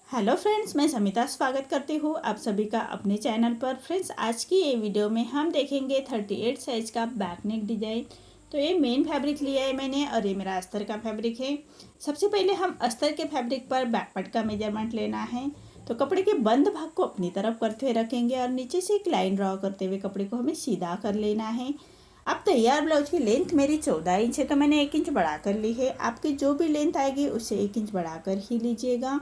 Hello friends, मैं समिता स्वागत करती हूँ आप सभी का अपने चैनल पर। फ्रेंड्स, आज की ये वीडियो में हम देखेंगे 38 साइज का बैक नेक डिजाइन। तो ये मेन फैब्रिक लिया है मैंने और ये मेरा अस्तर का फैब्रिक है। सबसे पहले हम अस्तर के फैब्रिक पर बैक पार्ट का मेजरमेंट लेना है। तो कपड़े के बंद भाग को अपनी तरफ करते हुए रखेंगे और नीचे से एक लाइन ड्रॉ करते हुए कपड़े को हमें सीधा कर लेना है। अब तैयार ब्लाउज की लेंथ मेरी 14 इंच है, तो मैंने 1 इंच बढ़ा कर ली है। आपकी जो भी लेंथ आएगी उससे 1 इंच बढ़ा कर ही लीजिएगा।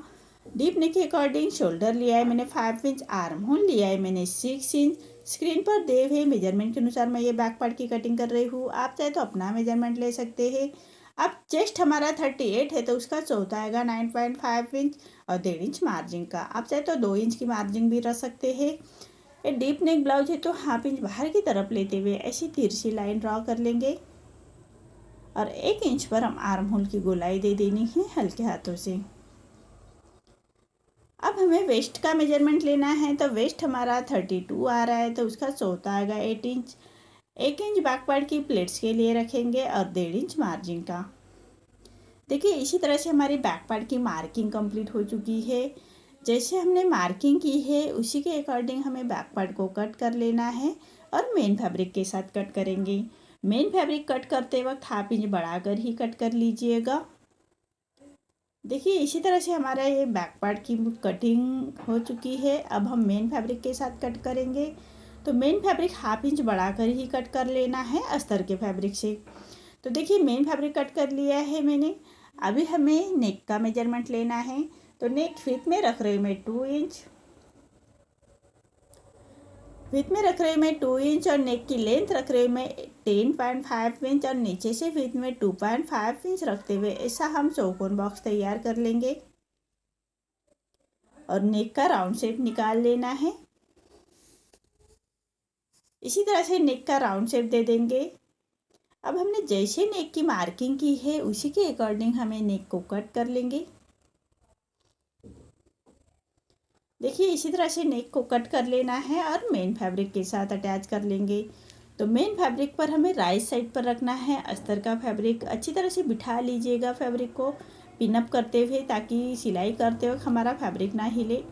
डीप नेक के अकॉर्डिंग शोल्डर लिया है मैंने 5 इंच, आर्म होल लिया है मैंने 6 इंच। स्क्रीन पर दिए हुए मेजरमेंट के अनुसार मैं ये बैक पार्ट की कटिंग कर रही हूँ। आप चाहे तो अपना मेजरमेंट ले सकते हैं। अब चेस्ट हमारा 38 है, तो उसका चौथा आएगा 9.5 इंच और 1.5 इंच मार्जिन का। आप चाहे तो 2 इंच की मार्जिन भी रख सकते हैं। ये डीप नेक ब्लाउज है, तो हाफ इंच बाहर की तरफ लेते हुए ऐसी तिरछी लाइन ड्रॉ कर लेंगे और 1 इंच पर हम आर्म होल की गोलाई दे देनी है हल्के हाथों से। अब हमें वेस्ट का मेजरमेंट लेना है। तो वेस्ट हमारा 32 आ रहा है, तो उसका चौथा आएगा 8 इंच। 1 इंच बैक पार्ट की प्लेट्स के लिए रखेंगे और 1.5 इंच मार्जिन का। देखिए, इसी तरह से हमारी बैक पार्ट की मार्किंग कंप्लीट हो चुकी है। जैसे हमने मार्किंग की है उसी के अकॉर्डिंग हमें बैक पार्ट को कट कर लेना है और मेन फैब्रिक के साथ कट करेंगे। मेन फैब्रिक कट करते वक्त हाफ इंच बढ़ाकर ही कट कर लीजिएगा। देखिए, इसी तरह से हमारा ये बैक पार्ट की कटिंग हो चुकी है। अब हम मेन फैब्रिक के साथ कट करेंगे। तो मेन फैब्रिक हाफ इंच बढ़ाकर ही कट कर लेना है अस्तर के फैब्रिक से। तो देखिए, मेन फैब्रिक कट कर लिया है मैंने। अभी हमें नेक का मेजरमेंट लेना है। तो नेक फिट में रख रही हूँ मैं 2 इंच। विथ में रख रही हूँ मैं 2 इंच और नेक की लेंथ रख रही हूँ मैं 10.5 इंच और नीचे से विथ में 2.5 इंच रखते हुए ऐसा हम चौकोन बॉक्स तैयार कर लेंगे और नेक का राउंड शेप निकाल लेना है। इसी तरह से नेक का राउंड शेप दे देंगे। अब हमने जैसे नेक की मार्किंग की है उसी के अकॉर्डिंग हमें नेक को कट कर लेंगे। देखिए, इसी तरह से नेक को कट कर लेना है और मेन फैब्रिक के साथ अटैच कर लेंगे। तो मेन फैब्रिक पर हमें राइट साइड पर रखना है अस्तर का फैब्रिक। अच्छी तरह से बिठा लीजिएगा फैब्रिक को पिनअप करते हुए, ताकि सिलाई करते वक्त हमारा फैब्रिक ना हिले।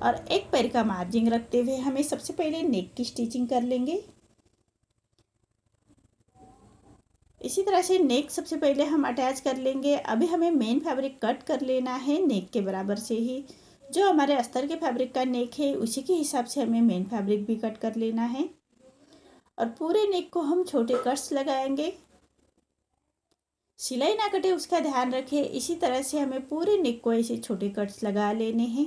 और एक पैर का मार्जिन रखते हुए हमें सबसे पहले नेक की स्टिचिंग कर लेंगे। इसी तरह से नेक सबसे पहले हम अटैच कर लेंगे। अभी हमें मेन फैब्रिक कट कर लेना है नेक के बराबर से ही। जो हमारे अस्तर के फैब्रिक का नेक है उसी के हिसाब से हमें मेन फैब्रिक भी कट कर लेना है और पूरे नेक को हम छोटे कट्स लगाएंगे। सिलाई ना कटे उसका ध्यान रखें। इसी तरह से हमें पूरे नेक को ऐसे छोटे कट्स लगा लेने हैं।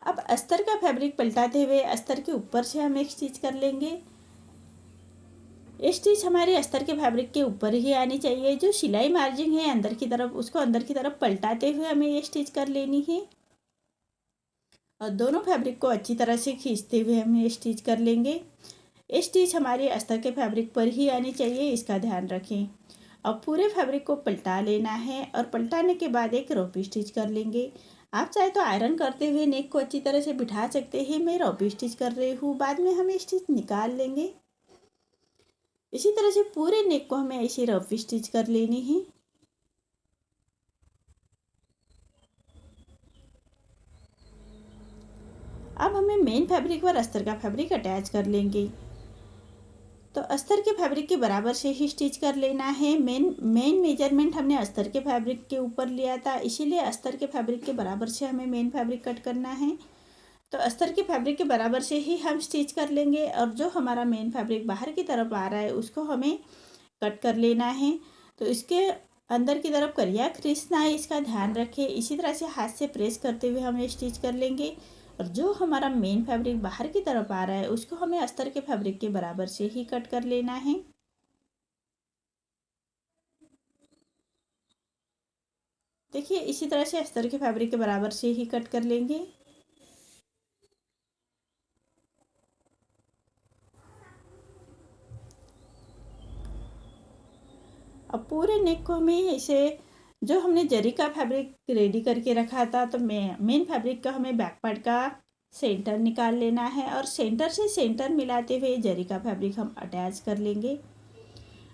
अब अस्तर का फैब्रिक पलटाते हुए अस्तर के ऊपर से हम एक स्टिच कर लेंगे। ये स्टिच हमारे अस्तर के फैब्रिक के ऊपर ही आनी चाहिए। जो सिलाई मार्जिन है अंदर की तरफ, उसको अंदर की तरफ पलटाते हुए हमें ये स्टिच कर लेनी है और दोनों फैब्रिक को अच्छी तरह से खींचते हुए हम ये स्टिच कर लेंगे। ये स्टिच हमारे अस्तर के फैब्रिक पर ही आनी चाहिए, इसका ध्यान रखें। अब पूरे फैब्रिक को पलटा लेना है और पलटाने के बाद एक रोपी स्टिच कर लेंगे। आप चाहे तो आयरन करते हुए नेक को अच्छी तरह से बिठा सकते हैं। मैं रोपी स्टिच कर रही हूँ, बाद में हम स्टिच निकाल लेंगे। इसी तरह से पूरे नेक को हमें ऐसे रफ स्टिच कर लेनी है। अब हमें मेन फैब्रिक पर अस्तर का फैब्रिक अटैच कर लेंगे। तो अस्तर के फैब्रिक के बराबर से ही स्टिच कर लेना है। मेन मेजरमेंट हमने अस्तर के फैब्रिक के ऊपर लिया था, इसीलिए अस्तर के फैब्रिक के बराबर से हमें मेन फैब्रिक कट करना है। तो अस्तर के फैब्रिक के बराबर से ही हम स्टिच कर लेंगे और जो हमारा मेन फैब्रिक बाहर की तरफ आ रहा है उसको हमें कट कर लेना है। तो इसके अंदर की तरफ करिया क्रीस ना है, इसका ध्यान रखें। इसी तरह से हाथ से प्रेस करते हुए हम ये स्टिच कर लेंगे और जो हमारा मेन फैब्रिक बाहर की तरफ आ रहा है उसको हमें अस्तर के फैब्रिक के बराबर से ही कट कर लेना है। देखिए, इसी तरह से अस्तर के फैब्रिक के बराबर से ही कट कर लेंगे। अब पूरे नेक को हमें ऐसे, जो हमने जरी का फैब्रिक रेडी करके रखा था, तो मेन फैब्रिक का हमें बैक पार्ट का सेंटर निकाल लेना है और सेंटर से सेंटर मिलाते हुए जरी का फैब्रिक हम अटैच कर लेंगे।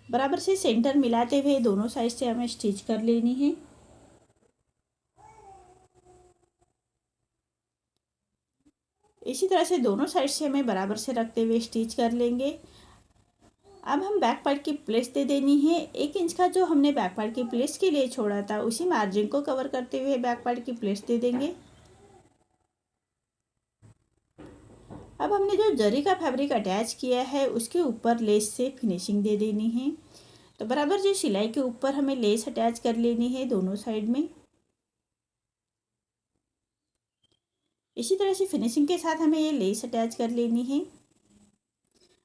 बराबर से सेंटर मिलाते हुए दोनों साइड से हमें स्टिच कर लेनी है। इसी तरह से दोनों साइड से हमें बराबर से रखते हुए स्टिच कर लेंगे। अब हम बैक पार्ट की प्लेट्स दे देनी है। 1 इंच का जो हमने बैक पार्ट की प्लेट्स के लिए छोड़ा था उसी मार्जिन को कवर करते हुए बैक पार्ट की प्लेट्स दे देंगे। अब हमने जो जरी का फैब्रिक अटैच किया है उसके ऊपर लेस से फिनिशिंग दे देनी है। तो बराबर जो सिलाई के ऊपर हमें लेस अटैच कर लेनी है दोनों साइड में। इसी तरह से फिनिशिंग के साथ हमें ये लेस अटैच कर लेनी है।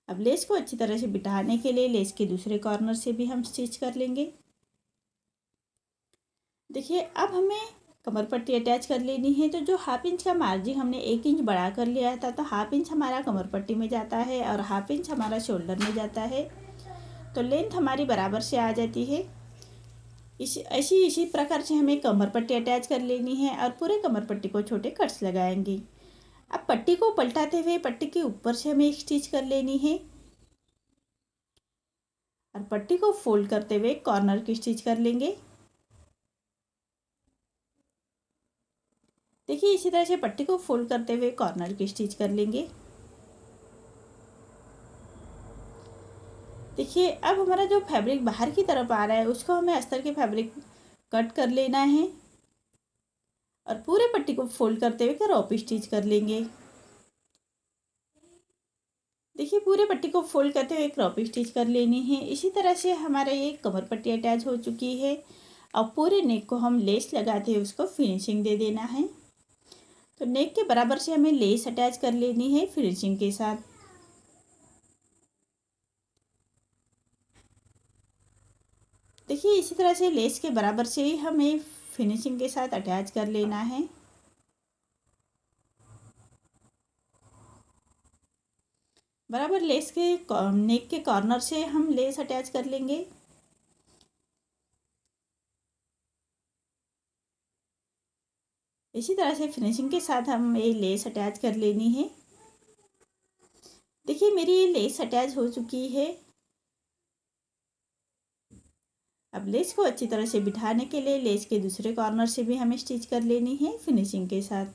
अब लेस को अच्छी तरह से बिठाने के लिए लेस के दूसरे कॉर्नर से भी हम स्टिच कर लेंगे। देखिए अब हमें कमर पट्टी अटैच कर लेनी है। तो जो 1/2 इंच का मार्जिन हमने 1 इंच बढ़ा कर लिया था, तो 1/2 इंच हमारा कमर पट्टी में जाता है और 1/2 इंच हमारा शोल्डर में जाता है। तो लेंथ हमारी बराबर से आ जाती है। इसी प्रकार से हमें कमर पट्टी अटैच कर लेनी है और पूरे कमर पट्टी को छोटे कट्स लगाएंगे। अब पट्टी को पलटाते हुए पट्टी के ऊपर से हमें एक स्टिच कर लेनी है और पट्टी को फोल्ड करते हुए कॉर्नर की स्टिच कर लेंगे। देखिए इसी तरह से पट्टी को फोल्ड करते हुए कॉर्नर की स्टिच कर लेंगे। देखिए अब हमारा जो फैब्रिक बाहर की तरफ आ रहा है उसको हमें अस्तर के फैब्रिक कट कर लेना है और पूरे पट्टी को फोल्ड करते हुए क्रॉप स्टिच कर लेंगे। देखिए पूरे पट्टी को फोल्ड करते हुए क्रॉप स्टिच कर लेनी है। इसी तरह से हमारा ये कमर पट्टी अटैच हो चुकी है। अब पूरे नेक को हम लेस लगाते हुए उसको फिनिशिंग दे देना है। तो नेक के बराबर से हमें लेस अटैच कर लेनी है फिनिशिंग के साथ। देखिए इसी तरह से लेस के बराबर से ही हमें फिनिशिंग के साथ अटैच कर लेना है। बराबर लेस के नेक के कॉर्नर से हम लेस अटैच कर लेंगे। इसी तरह से फिनिशिंग के साथ हम ये लेस अटैच कर लेनी है। देखिए मेरी ये लेस अटैच हो चुकी है। अब लेस को अच्छी तरह से बिठाने के लिए लेस के दूसरे कॉर्नर से भी हमें स्टिच कर लेनी है फिनिशिंग के साथ।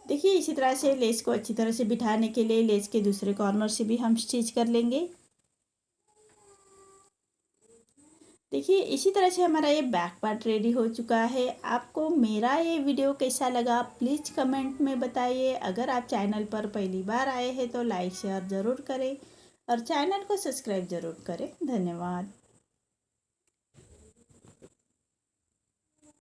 देखिए इसी तरह से लेस को अच्छी तरह से बिठाने के लिए लेस के दूसरे कॉर्नर से भी हम स्टिच कर लेंगे। देखिए इसी तरह से हमारा ये बैक पार्ट रेडी हो चुका है। आपको मेरा ये वीडियो कैसा लगा प्लीज़ कमेंट में बताइए। अगर आप चैनल पर पहली बार आए हैं तो लाइक शेयर ज़रूर करें और चैनल को सब्सक्राइब ज़रूर करें। धन्यवाद।